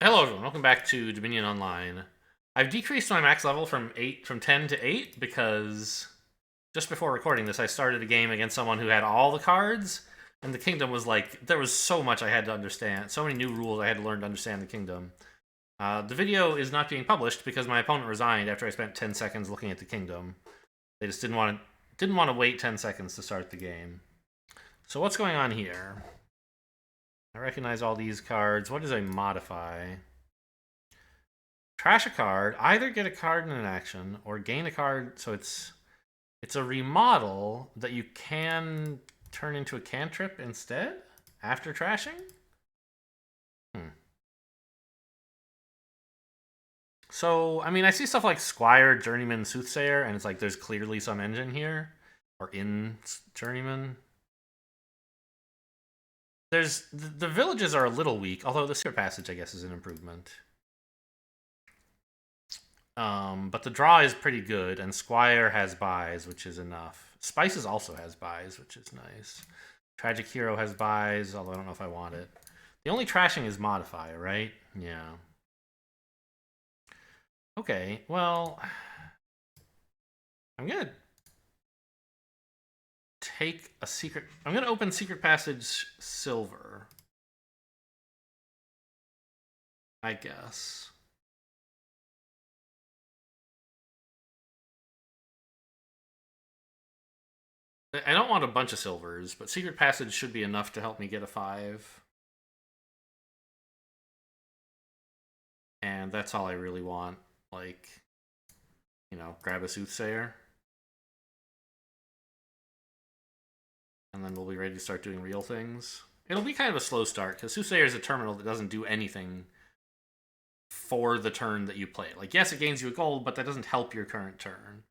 Hello everyone, welcome back to Dominion Online. I've decreased my max level from 10 to 8 because just before recording this I started a game against someone who had all the cards, and the kingdom was like, there was so much I had to understand, so many new rules I had to learn to understand the kingdom. The video is not being published because my opponent resigned after I spent 10 seconds looking at the kingdom. They just didn't want to wait 10 seconds to start the game. So what's going on here? I recognize all these cards. What does a modify? Trash a card, either get a card in an action or gain a card. So it's a remodel that you can turn into a cantrip instead after trashing. So, I mean, I see stuff like Squire, Journeyman, Soothsayer, and it's like there's clearly some engine here, or in Journeyman. The villages are a little weak, although the secret passage, I guess, is an improvement. But the draw is pretty good, and Squire has buys, which is enough. Spices also has buys, which is nice. Tragic Hero has buys, although I don't know if I want it. The only trashing is Modifier, right? Yeah. Okay, well, I'm gonna take a secret. I'm gonna open Secret Passage Silver, I guess. I don't want a bunch of silvers, but Secret Passage should be enough to help me get a 5. And that's all I really want. Like, you know, grab a Soothsayer. And then we'll be ready to start doing real things. It'll be kind of a slow start, because Soothsayer is a terminal that doesn't do anything for the turn that you play. Like, yes, it gains you a gold, but that doesn't help your current turn.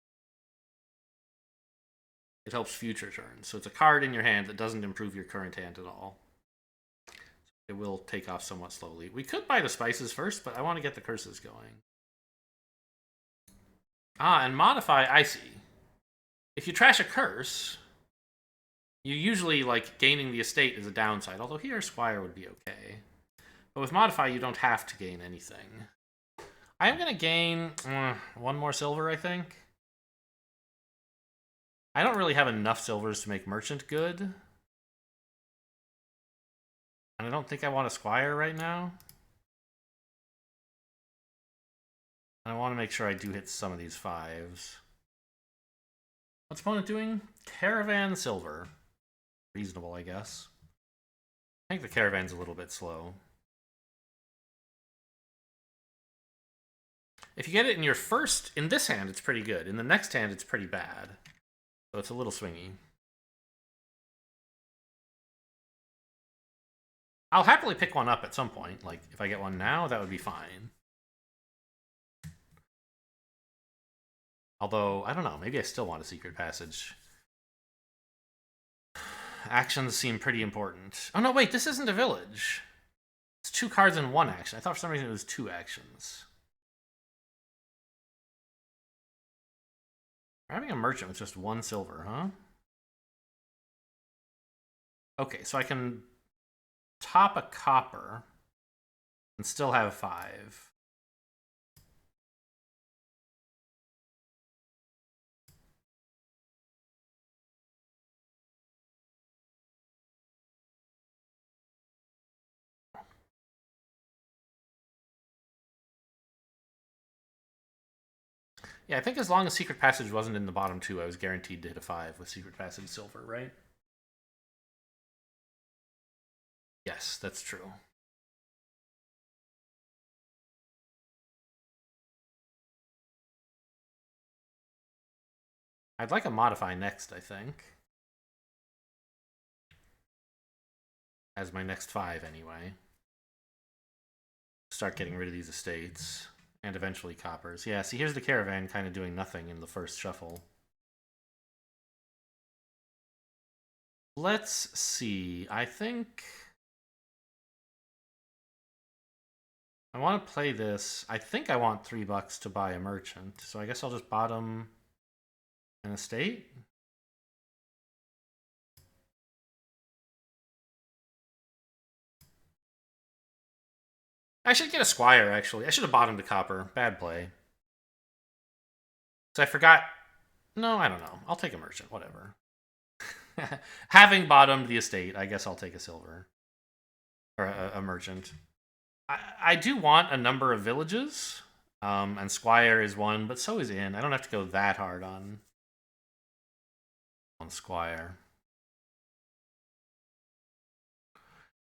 It helps future turns. So it's a card in your hand that doesn't improve your current hand at all. It will take off somewhat slowly. We could buy the spices first, but I want to get the curses going. Ah, and modify, I see. If you trash a curse, you usually, like, gaining the estate is a downside, although here Squire would be okay. But with modify, you don't have to gain anything. I am going to gain 1 more silver, I think. I don't really have enough silvers to make merchant good. And I don't think I want a Squire right now. I want to make sure I do hit some of these 5s. What's opponent doing? Caravan silver. Reasonable, I guess. I think the caravan's a little bit slow. If you get it in your first, in this hand, it's pretty good. In the next hand, it's pretty bad. So it's a little swingy. I'll happily pick one up at some point. Like, if I get one now, that would be fine. Although, I don't know, maybe I still want a secret passage. Actions seem pretty important. Oh no, wait, this isn't a village. It's 2 cards in 1 action. I thought for some reason it was 2 actions. We're having a merchant with just 1 silver, huh? Okay, so I can top a copper and still have 5. Yeah, I think as long as Secret Passage wasn't in the bottom 2, I was guaranteed to hit a 5 with Secret Passage Silver, right? Yes, that's true. I'd like a Modify next, I think. As my next 5, anyway. Start getting rid of these estates. And eventually coppers. Yeah, see, here's the caravan kind of doing nothing in the first shuffle. Let's see. I think I want to play this. I think I want $3 to buy a merchant. So I guess I'll just bottom an estate. I should get a Squire, actually. I should have bottomed a Copper. Bad play. So I forgot. No, I don't know. I'll take a Merchant, whatever. Having bottomed the estate, I guess I'll take a Silver. Or a Merchant. I do want a number of villages. And Squire is one, but so is Inn. I don't have to go that hard on Squire.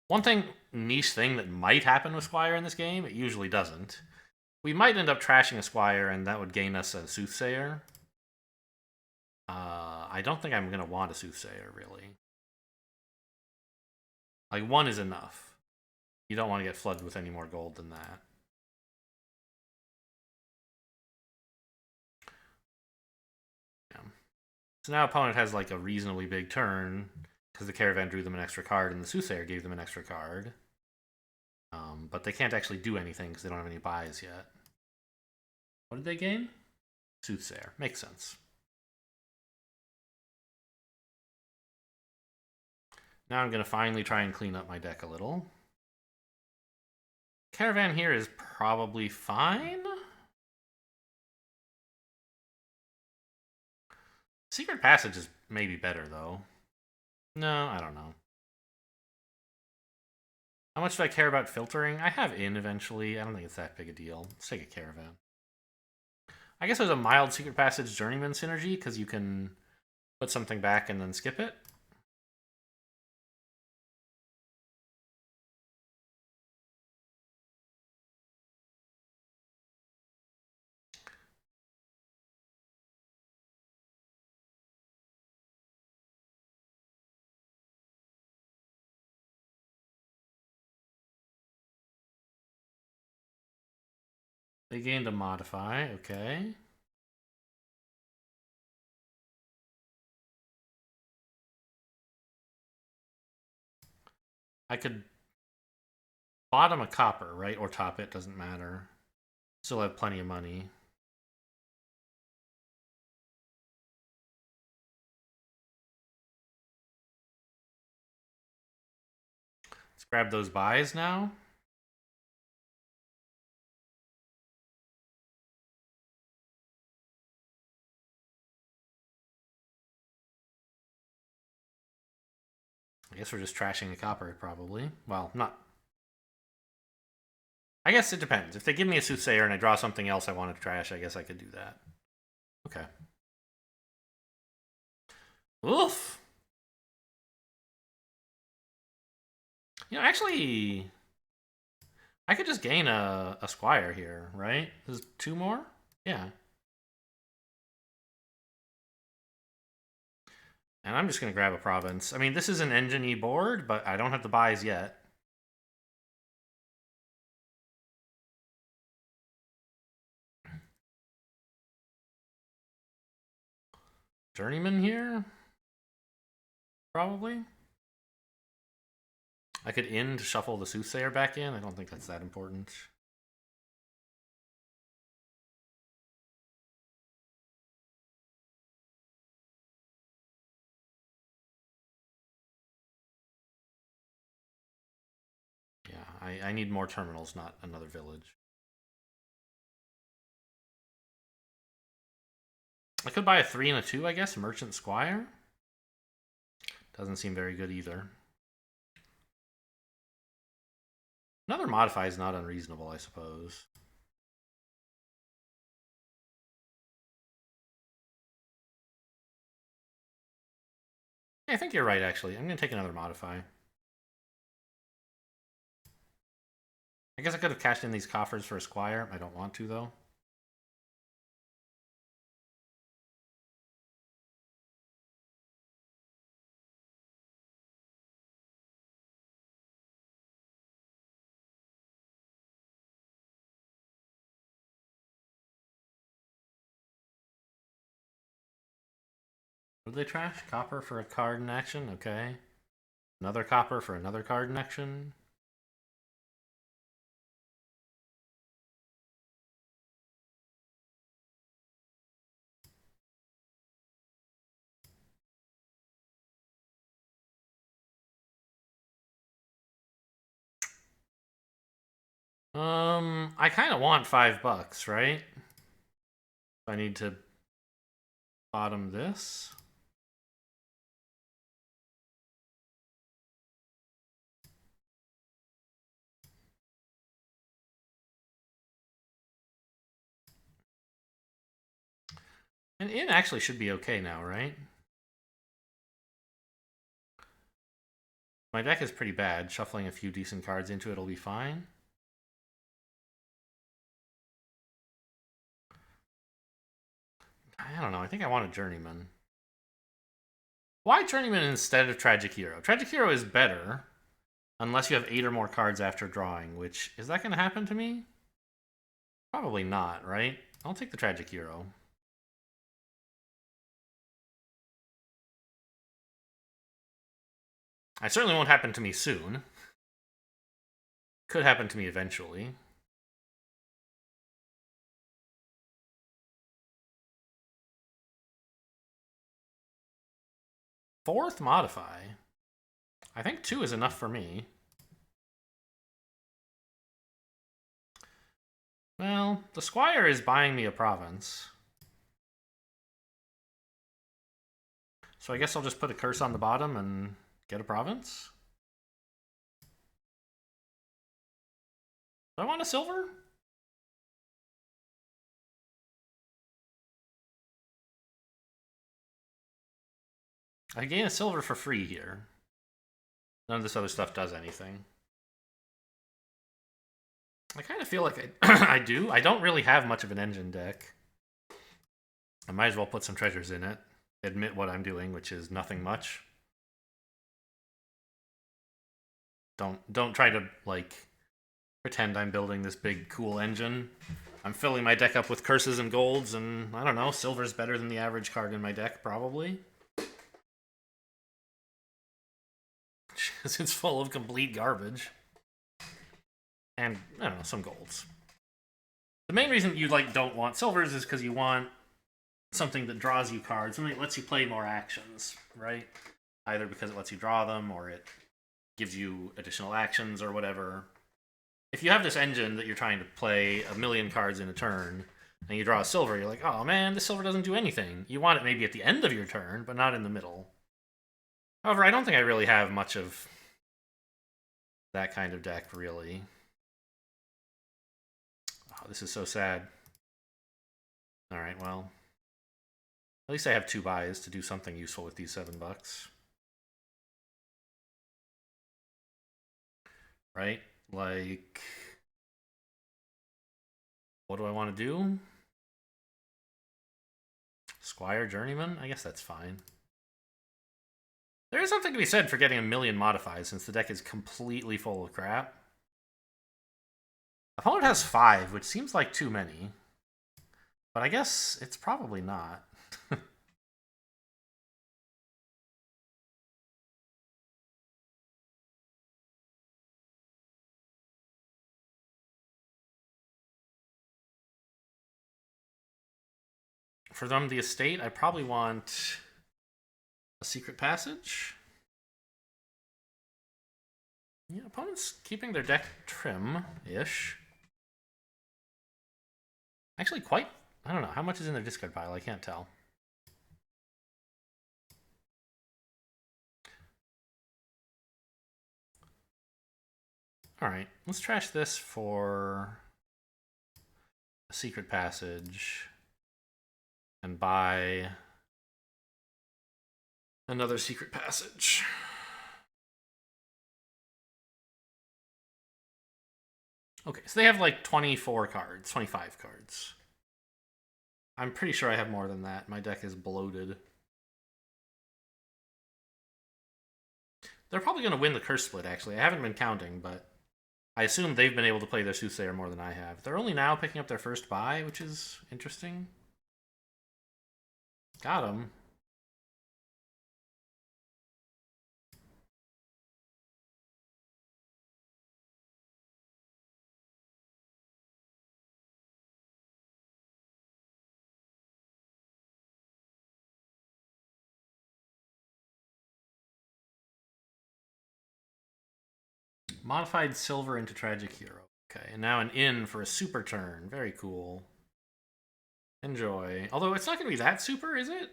One niche thing that might happen with Squire in this game, it usually doesn't. We might end up trashing a Squire, and that would gain us a Soothsayer. I don't think I'm going to want a Soothsayer, really. Like, one is enough. You don't want to get flooded with any more gold than that. Yeah. So now opponent has, like, a reasonably big turn, because the Caravan drew them an extra card, and the Soothsayer gave them an extra card. But they can't actually do anything, because they don't have any buys yet. What did they gain? Soothsayer. Makes sense. Now I'm going to finally try and clean up my deck a little. Caravan here is probably fine. Secret Passage is maybe better, though. No, I don't know. How much do I care about filtering? I have Inn eventually. I don't think it's that big a deal. Let's take a Caravan. I guess there's a mild Secret Passage Journeyman synergy, because you can put something back and then skip it. They gained a modify, okay. I could bottom a Copper, right? Or top it, doesn't matter. Still have plenty of money. Let's grab those buys now. I guess we're just trashing a Copper, probably. Well, not... I guess it depends. If they give me a Soothsayer and I draw something else I want to trash, I guess I could do that. Okay. Oof! You know, actually... I could just gain a Squire here, right? There's 2 more? Yeah. And I'm just going to grab a province. I mean, this is an engine-y board, but I don't have the buys yet. Journeyman here? Probably. I could Inn to shuffle the Soothsayer back in. I don't think that's that important. Yeah, I need more terminals, not another village. I could buy a 3 and a 2, I guess. Merchant Squire. Doesn't seem very good either. Another modify is not unreasonable, I suppose. Yeah, I think you're right, actually. I'm going to take another modify. I guess I could have cashed in these coffers for a Squire. I don't want to, though. What did they trash? Copper for a card in action? Okay. Another copper for another card in action? I kind of want $5, right? I need to bottom this. And in actually should be okay now, right? My deck is pretty bad. Shuffling a few decent cards into it will be fine. I don't know. I think I want a Journeyman. Why Journeyman instead of Tragic Hero? Tragic Hero is better, unless you have 8 or more cards after drawing, which, is that going to happen to me? Probably not, right? I'll take the Tragic Hero. It certainly won't happen to me soon. Could happen to me eventually. Fourth modify. I think 2 is enough for me. Well, the Squire is buying me a province. So I guess I'll just put a curse on the bottom and get a province. Do I want a silver? I gain a silver for free here. None of this other stuff does anything. I kind of feel like I do. I don't really have much of an engine deck. I might as well put some treasures in it. Admit what I'm doing, which is nothing much. Don't try to, like, pretend I'm building this big, cool engine. I'm filling my deck up with curses and golds, and I don't know, silver's better than the average card in my deck, probably. It's full of complete garbage. And, I don't know, some golds. The main reason you, like, don't want silvers is because you want something that draws you cards, something that lets you play more actions, right? Either because it lets you draw them, or it gives you additional actions, or whatever. If you have this engine that you're trying to play a million cards in a turn, and you draw a silver, you're like, oh man, this silver doesn't do anything. You want it maybe at the end of your turn, but not in the middle. However, I don't think I really have much of that kind of deck, really. Oh, this is so sad. Alright, well. At least I have 2 buys to do something useful with these $7. Right? Like, what do I want to do? Squire Journeyman? I guess that's fine. There is something to be said for getting a million modifies, since the deck is completely full of crap. Opponent has 5, which seems like too many. But I guess it's probably not. For them, the estate, I probably want a secret passage. Yeah, opponent's keeping their deck trim-ish. Actually, quite. I don't know. How much is in their discard pile? I can't tell. Alright, let's trash this for a secret passage and buy another secret passage. Okay, so they have like 24 cards, 25 cards. I'm pretty sure I have more than that. My deck is bloated. They're probably going to win the curse split, actually. I haven't been counting, but I assume they've been able to play their Soothsayer more than I have. They're only now picking up their first buy, which is interesting. Got him. Modified silver into Tragic Hero. Okay, and now an inn for a super turn. Very cool. Enjoy. Although it's not going to be that super, is it?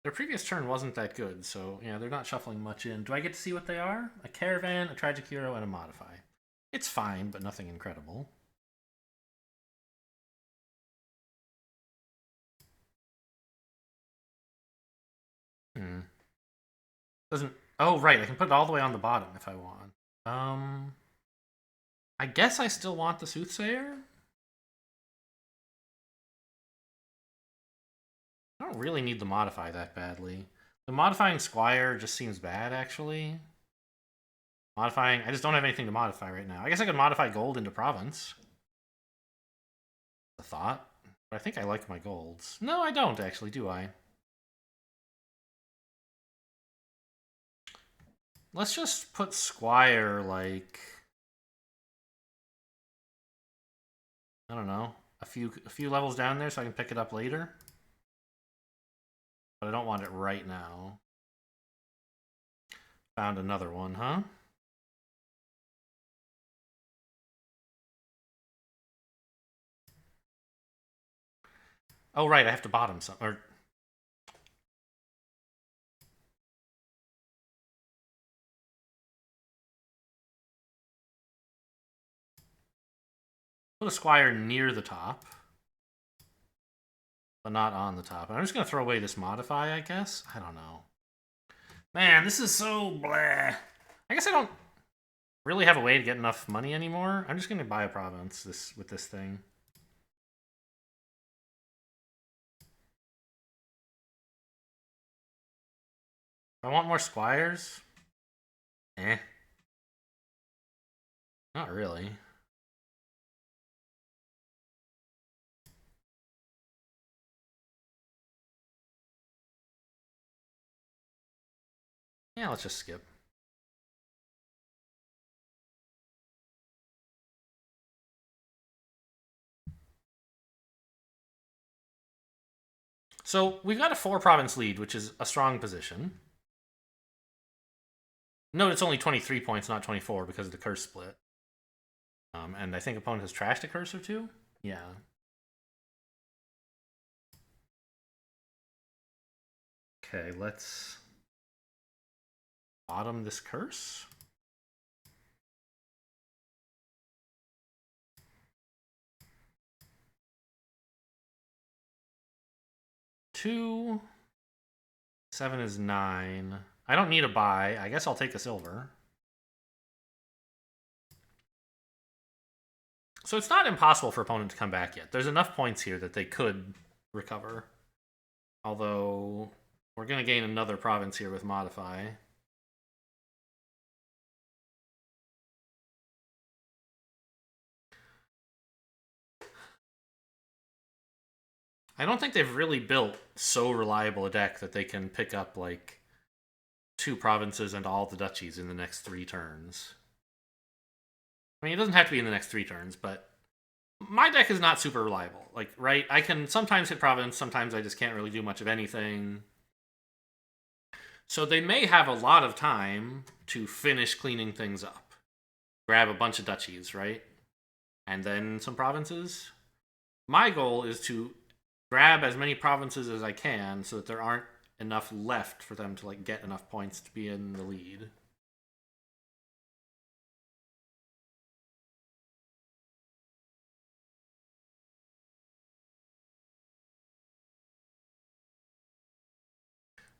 Their previous turn wasn't that good, so yeah, they're not shuffling much in. Do I get to see what they are? A Caravan, a Tragic Hero, and a Modify. It's fine, but nothing incredible. Doesn't... Oh, right, I can put it all the way on the bottom if I want. I guess I still want the Soothsayer? I don't really need the Modify that badly. The Modifying Squire just seems bad, actually. Modifying... I just don't have anything to modify right now. I guess I could modify gold into province. A thought. But I think I like my golds. No, I don't, actually, do I? Let's just put Squire, like... I don't know. A few levels down there so I can pick it up later. But I don't want it right now. Found another one, huh? Oh, right, I have to bottom some... Or... Put a Squire near the top. But not on the top. And I'm just going to throw away this Modify, I guess? I don't know. Man, this is so blah. I guess I don't really have a way to get enough money anymore. I'm just going to buy a province with this thing. I want more Squires. Eh. Not really. Yeah, let's just skip. So we've got a 4-province lead, which is a strong position. Note it's only 23 points, not 24, because of the curse split. And I think opponent has trashed a curse or two? Yeah. Okay, let's bottom this curse. Two. 7 is 9. I don't need a buy. I guess I'll take a silver. So it's not impossible for opponent to come back yet. There's enough points here that they could recover. Although, we're going to gain another province here with Modify. I don't think they've really built so reliable a deck that they can pick up, like, 2 provinces and all the duchies in the next 3 turns. I mean, it doesn't have to be in the next 3 turns, but my deck is not super reliable. Like, right, I can sometimes hit province, sometimes I just can't really do much of anything. So they may have a lot of time to finish cleaning things up. Grab a bunch of duchies, right? And then some provinces. My goal is to grab as many provinces as I can so that there aren't enough left for them to, like, get enough points to be in the lead.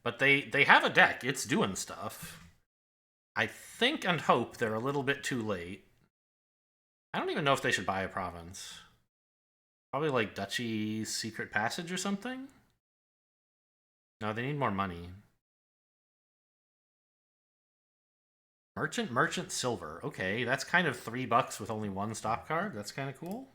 But they have a deck. It's doing stuff. I think and hope they're a little bit too late. I don't even know if they should buy a province. Probably like Duchy Secret Passage or something? No, they need more money. Merchant Silver. Okay, that's kind of $3 with only 1 stop card. That's kind of cool.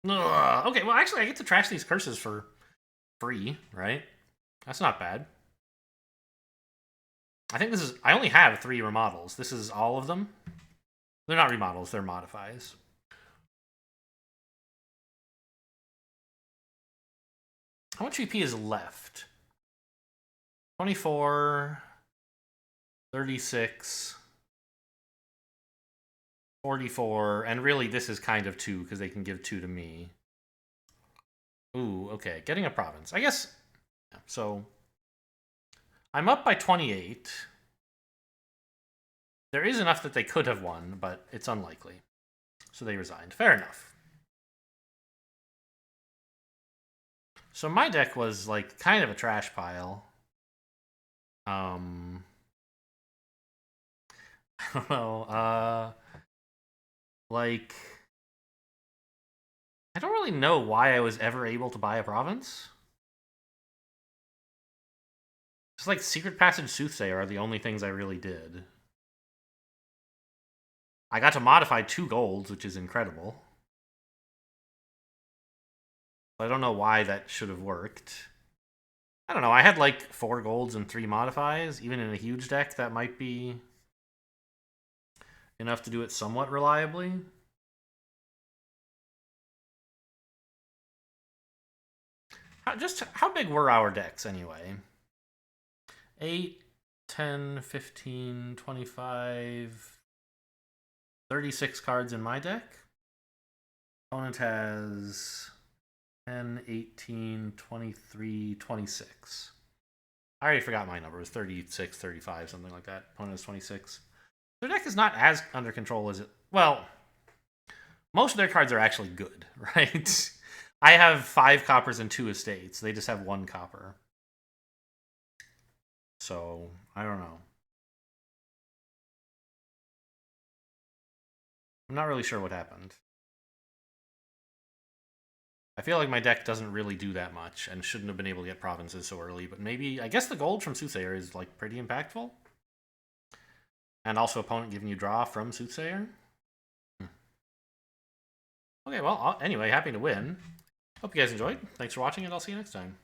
Ugh. Okay, well, actually, I get to trash these curses for free, right? That's not bad. I think this is... I only have 3 remodels. This is all of them? They're not remodels, they're modifies. How much VP is left? 24, 36, 44, and really this is kind of 2 because they can give 2 to me. Ooh, okay, getting a province. I guess, so I'm up by 28. There is enough that they could have won, but it's unlikely. So they resigned. Fair enough. So my deck was like kind of a trash pile. I don't know. Like, I don't really know why I was ever able to buy a province. It's like Secret Passage Soothsayer are the only things I really did. I got to modify 2 golds, which is incredible. I don't know why that should have worked. I don't know, I had like 4 golds and 3 modifies. Even in a huge deck, that might be enough to do it somewhat reliably. How big were our decks anyway? 8, 10, 15, 25, 36 cards in my deck. Opponent has 10, 18, 23, 26. I already forgot my number. It was 36, 35, something like that. Opponent has 26. Their deck is not as under control as it... Well, most of their cards are actually good, right? I have 5 coppers and 2 estates. They just have 1 copper. So, I don't know. I'm not really sure what happened. I feel like my deck doesn't really do that much and shouldn't have been able to get provinces so early, but maybe... I guess the gold from Soothsayer is, like, pretty impactful. And also opponent giving you draw from Soothsayer. Okay, well, anyway, happy to win. Hope you guys enjoyed. Thanks for watching, and I'll see you next time.